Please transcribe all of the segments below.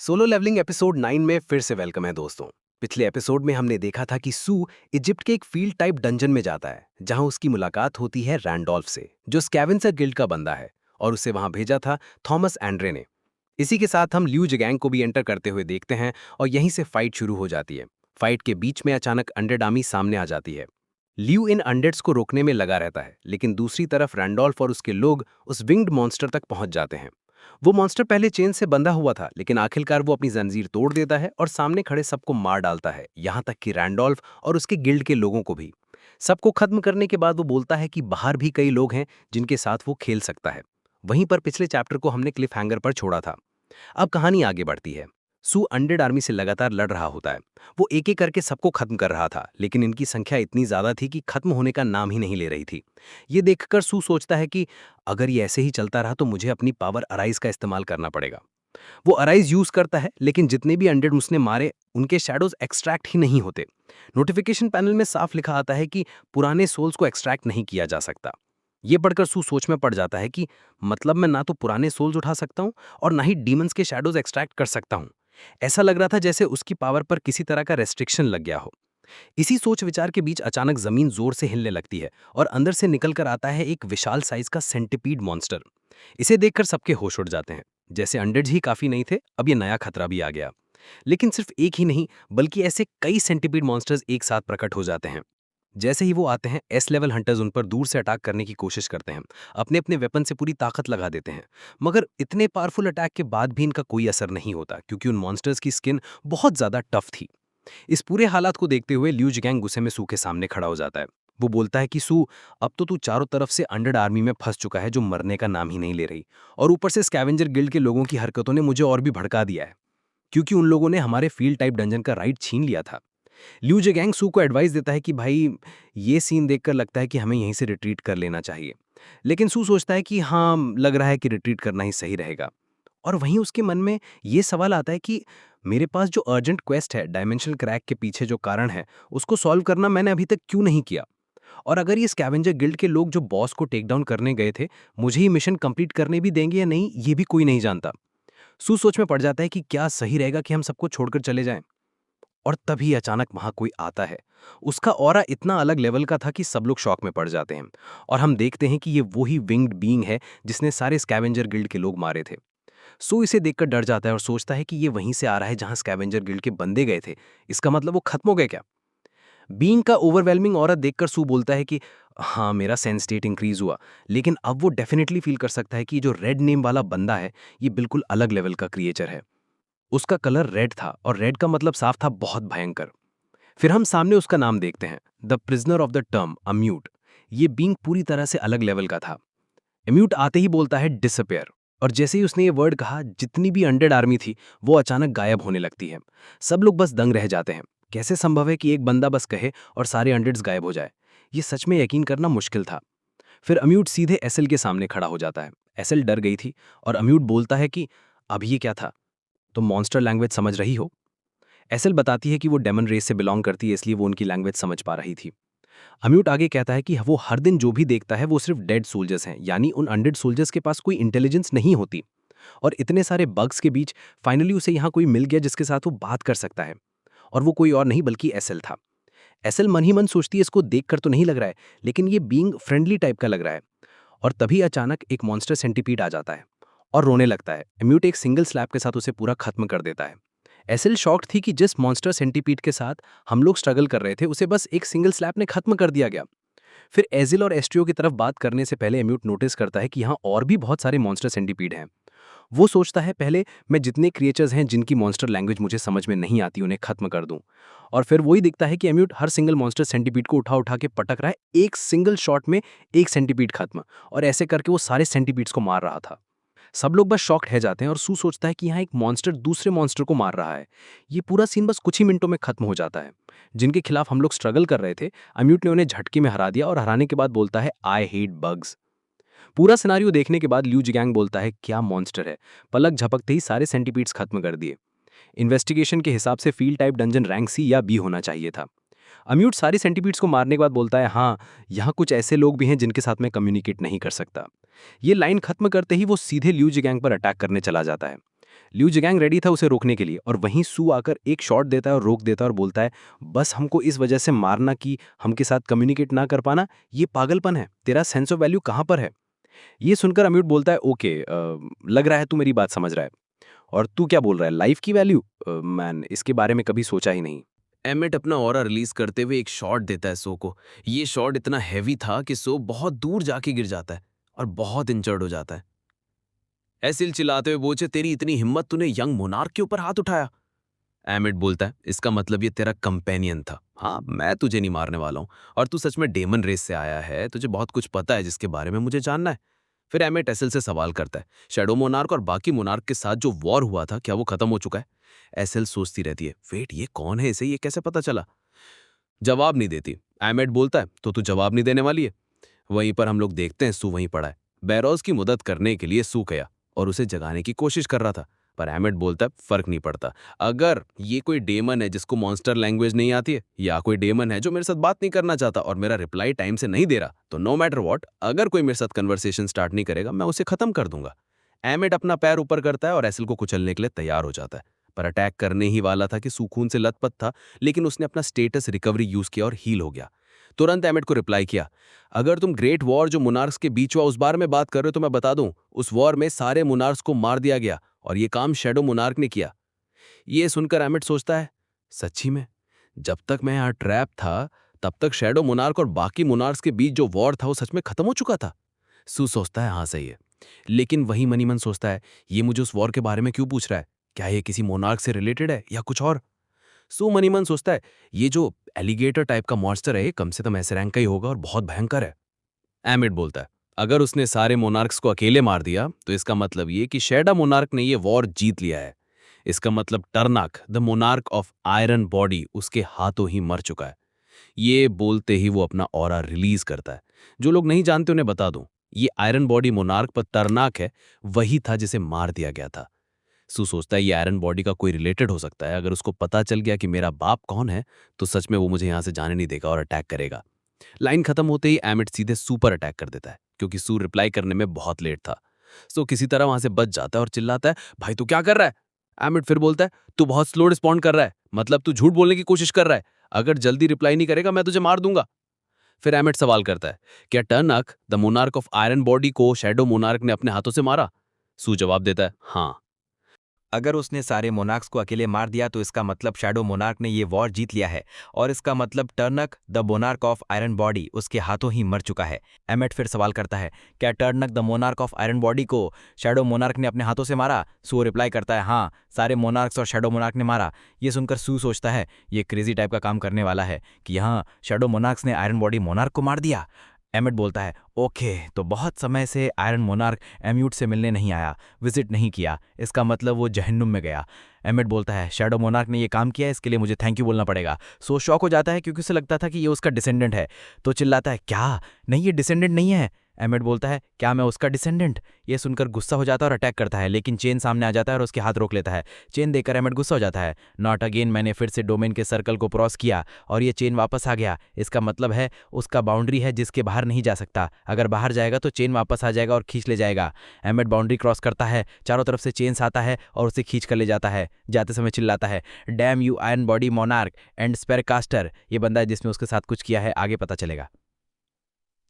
Solo levelling episode 9 में फिर से वेलकम है दोस्तों। पिछले एपिसोड में हमने देखा था कि सू इजिप्ट के एक फील्ड टाइप डंजन में जाता है जहां उसकी मुलाकात होती है रैंडोल्फ से, जो स्कैवेंजर गिल्ड का बंदा है, और उसे वहां भेजा था थॉमस एंड्रे ने। इसी के साथ हम ल्यू जिगैंग को भी एंटर करते हुए देखते हैं और यहीं से फाइट शुरू हो जाती है। फाइट के बीच में अचानक अनडेड आर्मी सामने आ जाती है। ल्यू इन अनडेड्स को रोकने में लगा रहता है, लेकिन दूसरी तरफ रैंडोल्फ और उसके लोग उस विंग्ड मॉन्स्टर तक पहुंच जाते हैं। वो मॉन्स्टर पहले चेन से बंधा हुआ था, लेकिन आखिरकार वो अपनी जंजीर तोड़ देता है और सामने खड़े सबको मार डालता है, यहाँ तक कि रैंडोल्फ और उसके गिल्ड के लोगों को भी। सबको खत्म करने के बाद वो बोलता है कि बाहर भी कई लोग हैं जिनके साथ वो खेल सकता है। वहीं पर पिछले चैप्टर को हमने क्लिफ हैंगर पर छोड़ा था। अब कहानी आगे बढ़ती है। सू अनडेड आर्मी से लगातार लड़ रहा होता है। वो एक एक करके सबको खत्म कर रहा था, लेकिन इनकी संख्या इतनी ज्यादा थी कि खत्म होने का नाम ही नहीं ले रही थी। ये देखकर सू सोचता है कि अगर ये ऐसे ही चलता रहा तो मुझे अपनी पावर अराइज का इस्तेमाल करना पड़ेगा। वो अराइज यूज करता है, लेकिन जितने भी अनडेड उसने मारे उनके शैडोज एक्सट्रैक्ट ही नहीं होते। नोटिफिकेशन पैनल में साफ लिखा आता है कि पुराने सोल्स को एक्सट्रैक्ट नहीं किया जा सकता। ये पढ़कर सू सोच में पड़ जाता है कि मतलब मैं ना तो पुराने सोल्स उठा सकता हूँ और ना ही डीमंस के शैडोज एक्सट्रैक्ट कर सकता हूँ। ऐसा लग रहा था जैसे उसकी पावर पर किसी तरह का रेस्ट्रिक्शन लग गया हो। इसी सोच विचार के बीच अचानक जमीन जोर से हिलने लगती है और अंदर से निकल कर आता है एक विशाल साइज का सेंटिपीड मॉन्स्टर। इसे देखकर सबके होश उड़ जाते हैं। जैसे अंडर्स ही काफी नहीं थे, अब ये नया खतरा भी आ गया। लेकिन सिर्फ एक ही नहीं, बल्कि ऐसे कई सेंटिपीड मॉन्स्टर्स एक साथ प्रकट हो जाते हैं। जैसे ही वो आते हैं, एस लेवल हंटर्स उन पर दूर से अटैक करने की कोशिश करते हैं। अपने अपने वेपन से पूरी ताकत लगा देते हैं। मगर इतने पावरफुल अटैक के बाद भी इनका कोई असर नहीं होता, क्योंकि उन मॉन्स्टर्स की स्किन बहुत ज्यादा टफ थी। इस पूरे हालात को देखते हुए ल्यू जिगैंग गुस्से में सू के सामने खड़ा हो जाता है। वो बोलता है कि सू, अब तो तू चारों तरफ से अंडर आर्मी में फंस चुका है जो मरने का नाम ही नहीं ले रही, और ऊपर से स्कैवेंजर गिल्ड के लोगों की हरकतों ने मुझे और भी भड़का दिया है, क्योंकि उन लोगों ने हमारे फील्ड टाइप डंजन का राइट छीन लिया था। ल्यू जेगैंग सू को एडवाइस देता है कि भाई, ये सीन देखकर लगता है कि हमें यहीं से रिट्रीट कर लेना चाहिए। लेकिन सू सोचता है कि हाँ, लग रहा है कि रिट्रीट करना ही सही रहेगा। और वहीं उसके मन में ये सवाल आता है कि मेरे पास जो अर्जेंट क्वेस्ट है, डायमेंशनल क्रैक के पीछे जो कारण है, उसको सॉल्व करना मैंने अभी तक क्यों नहीं किया। और अगर ये स्कैवेंजर गिल्ड के लोग जो बॉस को टेक डाउन करने गए थे, मुझे ये मिशन कंप्लीट करने भी देंगे या नहीं, ये भी कोई नहीं जानता। सू सोच में पड़ जाता है कि क्या सही रहेगा कि हम सबको छोड़कर चले जाएं। और तभी अचानक वहां कोई आता है। उसका ऑरा इतना अलग लेवल का था कि सब लोग शॉक में पड़ जाते हैं। और हम देखते हैं कि ये वही विंग्ड बीइंग है जिसने सारे स्कैवेंजर गिल्ड के लोग मारे थे। सो इसे देखकर डर जाता है और सोचता है कि ये वहीं से आ रहा है जहां स्कैवेंजर गिल्ड के बंदे गए थे। इसका मतलब वो खत्म हो गए क्या। बीइंग का ओवरवेलमिंग ऑरा देखकर सू बोलता है कि हाँ, मेरा सेंस स्टेट इंक्रीज हुआ, लेकिन अब वो डेफिनेटली फील कर सकता है कि जो रेड नेम वाला बंदा है, ये बिल्कुल अलग लेवल का क्रिएचर है। उसका कलर रेड था और रेड का मतलब साफ था बहुत भयंकर। फिर हम सामने उसका नाम देखते हैं, the prisoner of the term अम्यूट। ये बींग पूरी तरह से अलग लेवल का था। अम्यूट आते ही बोलता है डिसअपेयर, और जैसे ही उसने ये वर्ड कहा, जितनी भी अनडेड आर्मी थी वो अचानक गायब होने लगती है। सब लोग बस दंग रह जाते हैं। कैसे संभव है कि एक बंदा बस कहे और सारे अनडेड्स गायब हो जाए। ये सच में यकीन करना मुश्किल था। फिर अम्यूट सीधे एसएल के सामने खड़ा हो जाता है। एसएल डर गई थी और अम्यूट बोलता है कि अब ये क्या था, तुम मॉन्स्टर लैंग्वेज समझ रही हो। एसएल बताती है कि वो डेमन रेस से बिलोंग करती है, इसलिए वो उनकी लैंग्वेज समझ पा रही थी। अम्यूट आगे कहता है कि वो हर दिन जो भी देखता है वो सिर्फ डेड सोल्जर्स हैं, यानी उन अनडेड सोल्जर्स के पास कोई इंटेलिजेंस नहीं होती। और इतने सारे बग्स के बीच फाइनली उसे यहाँ कोई मिल गया जिसके साथ वो बात कर सकता है। और वो कोई और नहीं बल्कि एसएल था। एसएल मन ही मन सोचती है, इसको देखकर तो नहीं लग रहा है, लेकिन ये बीइंग फ्रेंडली टाइप का लग रहा है। और तभी अचानक एक मॉन्स्टर सेंटीपीड आ जाता है और रोने लगता है। अम्यूट एक सिंगल स्लैप के साथ उसे पूरा खत्म कर देता है। एसएल शॉक्ड थी कि जिस मॉन्स्टर सेंटीपीड के साथ हम लोग स्ट्रगल कर रहे थे, उसे बस एक सिंगल स्लैप ने खत्म कर दिया गया। फिर एजिल और एस्ट्रियो की तरफ बात करने से पहले अम्यूट नोटिस करता है कि यहाँ और भी बहुत सारे मॉन्स्टर सेंटीपीड हैं। वो सोचता है, पहले मैं जितने क्रिएचर्स हैं जिनकी मॉन्स्टर लैंग्वेज मुझे समझ में नहीं आती उन्हें खत्म कर दूं। और फिर वही दिखता है कि अम्यूट हर सिंगल मॉन्स्टर सेंटीपीड को उठा उठा के पटक रहा है, एक सिंगल शॉट में एक सेंटीपीड खत्म, और ऐसे करके वो सारे सेंटीपीड्स को मार रहा था। सब लोग बस शॉक्ड रह जाते हैं और सू सोचता है कि यहाँ एक मॉन्स्टर दूसरे मॉन्स्टर को मार रहा है। ये पूरा सीन बस कुछ ही मिनटों में खत्म हो जाता है। जिनके खिलाफ हम लोग स्ट्रगल कर रहे थे, अम्यूट ने उन्हें झटके में हरा दिया और हराने के बाद बोलता है, आई हेट बग्स। पूरा सिनारियो देखने के बाद ल्यू जिगैंग बोलता है, क्या मॉन्स्टर है। पलक झपकते ही सारे सेंटीपीड्स खत्म कर दिए। इन्वेस्टिगेशन के हिसाब से field type dungeon rank C या बी होना चाहिए था। अम्यूट सारी सेंटीपीड्स को मारने के बाद बोलता है, हाँ, यहाँ कुछ ऐसे लोग भी हैं जिनके साथ मैं कम्युनिकेट नहीं कर सकता। ये लाइन खत्म करते ही वो सीधे ल्यू जिगैंग पर अटैक करने चला जाता है। लिू जिगैंग रेडी था उसे रोकने के लिए, और वहीं सू आकर एक शॉट देता है और रोक देता है और बोलता है, बस हमको इस वजह से मारना कि हमके साथ कम्युनिकेट ना कर पाना, ये पागलपन है, तेरा सेंस ऑफ वैल्यू कहाँ पर है? ये सुनकर अम्यूट बोलता है, ओके, लग रहा है तू मेरी बात समझ रहा है। और तू क्या बोल रहा है, लाइफ की वैल्यू? मैन, इसके बारे में कभी सोचा ही नहीं। एमिट अपना ऑरा रिलीज करते हुए एक शॉट देता है सो को। ये शॉट इतना हैवी था कि सो बहुत दूर जाके गिर जाता है और बहुत इंजर्ड हो जाता है। एसिल चिल्लाते हुए बोचे, तेरी इतनी हिम्मत, तूने यंग मोनार्क के ऊपर हाथ उठाया। एमिट बोलता है, इसका मतलब ये तेरा कंपेनियन था। हाँ, मैं तुझे नहीं मारने वाला हूँ, और तू सच में डेमन रेस से आया है, तुझे बहुत कुछ पता है जिसके बारे में मुझे जानना है। फिर एमिट एसिल से सवाल करता है, शैडो मोनार्क और बाकी मोनार्क के साथ जो वॉर हुआ था, क्या वो खत्म हो चुका है? एसिल सोचती रहती है, वेट, ये कौन है, इसे ये कैसे पता चला? जवाब नहीं देती। एमिट बोलता है, तो तू जवाब नहीं देने वाली है? वहीं पर हम लोग देखते हैं सू वहीं पड़ा है। बैरोज की मदद करने के लिए सू गया और उसे जगाने की कोशिश कर रहा था, पर एमिट बोलता है, फर्क नहीं पड़ता। अगर ये कोई डेमन है जिसको मॉन्स्टर लैंग्वेज नहीं आती है, या कोई डेमन है जो मेरे साथ बात नहीं करना चाहता और मेरा रिप्लाई टाइम से नहीं दे रहा, तो नो मैटर व्हाट, अगर कोई मेरे साथ कन्वर्सेशन स्टार्ट नहीं करेगा, मैं उसे खत्म कर दूंगा। एमिट अपना पैर ऊपर करता है और एसिल को कुचलने के लिए तैयार हो जाता है, पर अटैक करने ही वाला था कि सू खून से लथपथ था, लेकिन उसने अपना स्टेटस रिकवरी यूज किया और हील हो गया। तुरंत एमिट को रिप्लाई किया, अगर तुम ग्रेट वॉर जो मुनार्क्स के बीच हुआ उस बारे में बात कर रहे हो, तो मैं बता दूं, उस वॉर में सारे मुनार्क्स को मार दिया गया और ये काम शैडो मुनार्क ने किया। ये सुनकर एमिट सोचता है, सच्ची में? जब तक मैं यहाँ ट्रैप था, तब तक शैडो मुनार्क और बाकी मुनार्क्स के बीच जो वॉर था वो सच में खत्म हो चुका था। सू सोचता है, हाँ सही है, लेकिन वही मनी मन सोचता है, ये मुझे उस वॉर के बारे में क्यों पूछ रहा है? क्या ये किसी मोनार्क से रिलेटेड है या कुछ और? सू मनी मन सोचता है, ये जो एलिगेटर टाइप का मॉन्स्टर है, ये कम से कम ऐसे रैंक का ही होगा और बहुत भयंकर है। एमिट बोलता है, अगर उसने सारे मोनार्क्स को अकेले मार दिया, तो इसका मतलब ये कि शैडा मोनार्क ने ये वॉर जीत लिया है। इसका मतलब Tarnak the monarch of iron body उसके हाथों ही मर चुका है। ये बोलते ही वो अपना ऑरा रिलीज करता है। जो लोग नहीं जानते उन्हें बता दूं, ये आयरन बॉडी मोनार्क पर टर्नाक है, वही था जिसे मार दिया गया था। सू सोचता है, ये आयरन बॉडी का कोई रिलेटेड हो सकता है। अगर उसको पता चल गया कि मेरा बाप कौन है, तो सच में वो मुझे यहां से जाने नहीं देगा और अटैक करेगा। लाइन खत्म होते ही एमिट सीधे सू पर अटैक कर देता है, क्योंकि सू रिप्लाई करने में बहुत लेट था। सो किसी तरह वहां से बच जाता है और चिल्लाता है, भाई तू क्या कर रहा है? एमिट फिर बोलता है, तू बहुत स्लो रिस्पॉन्ड कर रहा है, मतलब तू झूठ बोलने की कोशिश कर रहा है। अगर जल्दी रिप्लाई नहीं करेगा, मैं तुझे मार दूंगा। फिर एमिट सवाल करता है, क्या Tarnak the monarch of iron body को शैडो मोनार्क ने अपने हाथों से मारा? सू जवाब देता है, हाँ। अगर उसने सारे मोनार्क्स को अकेले मार दिया तो इसका मतलब शैडो मोनार्क ने ये वॉर जीत लिया है, और इसका मतलब Tarnak the monarch of iron body उसके हाथों ही मर चुका है। एमेट फिर सवाल करता है, क्या Tarnak the monarch of iron body को शैडो मोनार्क ने अपने हाथों से मारा? सू रिप्लाई करता है, हाँ, सारे मोनार्क्स और शैडो मोनार्क ने मारा। ये सुनकर सू सोचता है, ये क्रेजी टाइप का काम करने वाला है कि यहाँ शैडो मोनार्क्स ने आयरन बॉडी मोनार्क को मार दिया। एमिट बोलता है, ओके, तो बहुत समय से आयरन मोनार्क एम्यूट से मिलने नहीं आया, विजिट नहीं किया, इसका मतलब वो जहन्नुम में गया। एमिट बोलता है, शैडो मोनार्क ने ये काम किया है, इसके लिए मुझे थैंक यू बोलना पड़ेगा। सो शॉक हो जाता है क्योंकि उसे लगता था कि ये उसका डिसेंडेंट है, तो चिल्लाता है, क्या? नहीं, ये डिसेंडेंट नहीं है। एमिट बोलता है, क्या मैं उसका डिसेंडेंट? ये सुनकर गुस्सा हो जाता है और अटैक करता है, लेकिन चेन सामने आ जाता है और उसके हाथ रोक लेता है। चेन देखकर एमिट गुस्सा हो जाता है। नॉट अगेन, मैंने फिर से डोमेन के सर्कल को क्रॉस किया और ये चेन वापस आ गया। इसका मतलब है उसका बाउंड्री है जिसके बाहर नहीं जा सकता। अगर बाहर जाएगा तो चेन वापस आ जाएगा और खींच ले जाएगा। एमिट बाउंड्री क्रॉस करता है, चारों तरफ से चेन्स आता है और उसे खींच कर ले जाता है। जाते समय चिल्लाता है, damn you iron body monarch and spellcaster. ये बंदा है जिसने उसके साथ कुछ किया है, आगे पता चलेगा।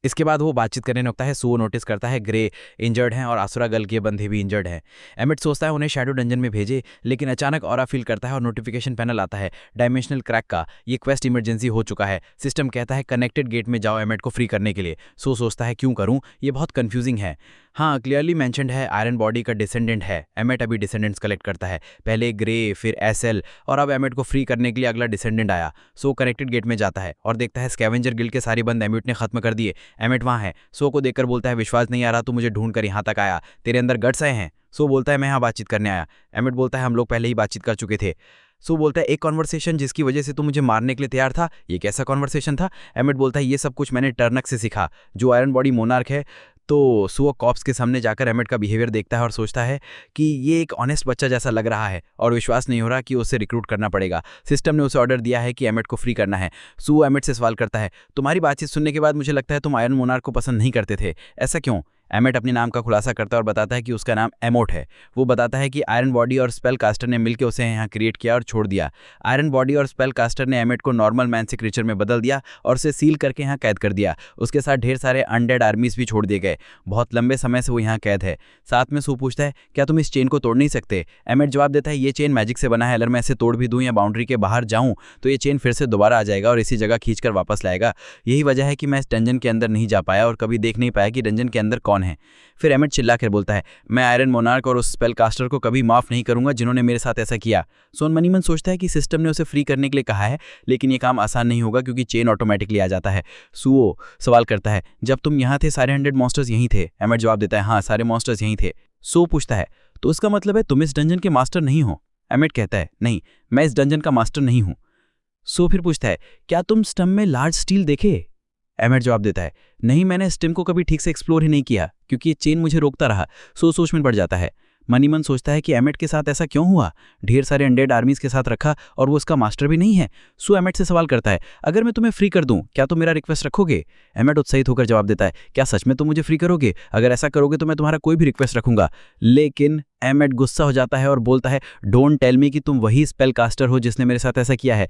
इसके बाद वो बातचीत करने लगता है। सू नोटिस करता है ग्रे इंजर्ड हैं और आसुरा गल के बंधे भी इंजर्ड हैं। एमिट सोचता है उन्हें शैडो डंजन में भेजे, लेकिन अचानक ऑरा फील करता है और नोटिफिकेशन पैनल आता है डायमेंशनल क्रैक का। ये क्वेस्ट इमरजेंसी हो चुका है। सिस्टम कहता है कनेक्टेड गेट में जाओ एमिट को फ्री करने के लिए। सू सोचता है क्यों करूं, ये बहुत कंफ्यूजिंग है। हाँ, क्लियरली मेंशन्ड है आयरन बॉडी का डिसेंडेंट है। एमिट अभी डिसेंडेंट्स कलेक्ट करता है, पहले ग्रे, फिर एसएल, और अब एमिट को फ्री करने के लिए अगला डिसेंडेंट आया। सो कनेक्टेड गेट में जाता है और देखता है स्कैवेंजर गिल्ड के सारे बंद एमिट ने खत्म कर दिए। एमिट वहाँ है। सो को देखकर बोलता है, विश्वास नहीं आ रहा, तू मुझे ढूंढ कर यहाँ तक आया, तेरे अंदर गट्स आए हैं। सो बोलता है, मैं यहाँ बातचीत करने आया। एमिट बोलता है, हम लोग पहले ही बातचीत कर चुके थे। सो बोलता है, एक कॉन्वर्सेशन जिसकी वजह से तू मुझे मारने के लिए तैयार था, ये कैसा कॉन्वर्सेशन था? एमिट बोलता है, ये सब कुछ मैंने टर्नक से सीखा, जो आयरन बॉडी मोनार्क है। तो सो कॉप्स के सामने जाकर एमिट का बिहेवियर देखता है और सोचता है कि ये एक ऑनेस्ट बच्चा जैसा लग रहा है और विश्वास नहीं हो रहा कि उसे रिक्रूट करना पड़ेगा। सिस्टम ने उसे ऑर्डर दिया है कि एमिट को फ्री करना है। सो एमिट से सवाल करता है, तुम्हारी बातचीत सुनने के बाद मुझे लगता है तुम आयरन मोनार्क को पसंद नहीं करते थे, ऐसा क्यों? एमेट अपने नाम का खुलासा करता है और बताता है कि उसका नाम एमोट है। वो बताता है कि आयरन बॉडी और स्पेल कास्टर ने मिलकर उसे यहाँ क्रिएट किया और छोड़ दिया। आयरन बॉडी और स्पेल कास्टर ने एमेट को नॉर्मल मैन से क्रीचर में बदल दिया और उसे सील करके यहाँ कैद कर दिया। उसके साथ ढेर सारे अनडेड आर्मीज भी छोड़ दिए गए। बहुत लंबे समय से वो यहाँ कैद है। साथ में सू पूछता है, क्या तुम इस चेन को तोड़ नहीं सकते? एमेट जवाब देता है, ये चेन मैजिक से बना है, अगर मैं इसे तोड़ भी दूं या बाउंड्री के बाहर जाऊं तो ये चेन फिर से दोबारा आ जाएगा और इसी जगह खींचकर वापस लाएगा। यही वजह है कि मैं इस डंजन के अंदर नहीं जा पाया और कभी देख नहीं पाया कि डंजन के अंदर कौन है। फिर एमेट चिल्लाकर बोलता है, मैं आयरन मोनार्क और उस स्पेल कास्टर को कभी माफ नहीं करूंगा जिन्होंने मेरे साथ ऐसा किया। सोन मनीमन सोचता है कि सिस्टम ने उसे फ्री करने के लिए कहा है, लेकिन ये काम आसान नहीं होगा क्योंकि चेन ऑटोमेटिकली आ जाता है। सुओ सवाल करता है, जब तुम यहाँ थे सारे 100 मॉन्स्टर्स यहीं थे? एमेट जवाब देता है, हाँ सारे मॉन्स्टर्स यहीं थे। सो पूछता है, तो इसका मतलब है तुम इस डंजन के मास्टर नहीं हो? एमेट कहता है, नहीं, मैं इस डंजन का मास्टर नहीं हूं। सो फिर पूछता है, क्या तुम स्टम में लार्ज स्टील देखे? एमेट जवाब देता है, नहीं, मैंने स्टिम को कभी ठीक से एक्सप्लोर ही नहीं किया क्योंकि ये चेन मुझे रोकता रहा। सो सोच में पड़ जाता है। मनीमन सोचता है कि एमेट के साथ ऐसा क्यों हुआ? ढेर सारे अनडेड आर्मीज के साथ रखा और वो उसका मास्टर भी नहीं है। सो एमेट से सवाल करता है, अगर मैं तुम्हें फ्री कर दूं क्या तुम मेरा रिक्वेस्ट रखोगे? एमेट उत्साहित होकर जवाब देता है, क्या सच में तुम मुझे फ्री करोगे? अगर ऐसा करोगे तो मैं तुम्हारा कोई भी रिक्वेस्ट रखूंगा। लेकिन एमेट गुस्सा हो जाता है और बोलता है, डोंट टेल मी कि तुम वही स्पेल कास्टर हो जिसने मेरे साथ ऐसा किया है।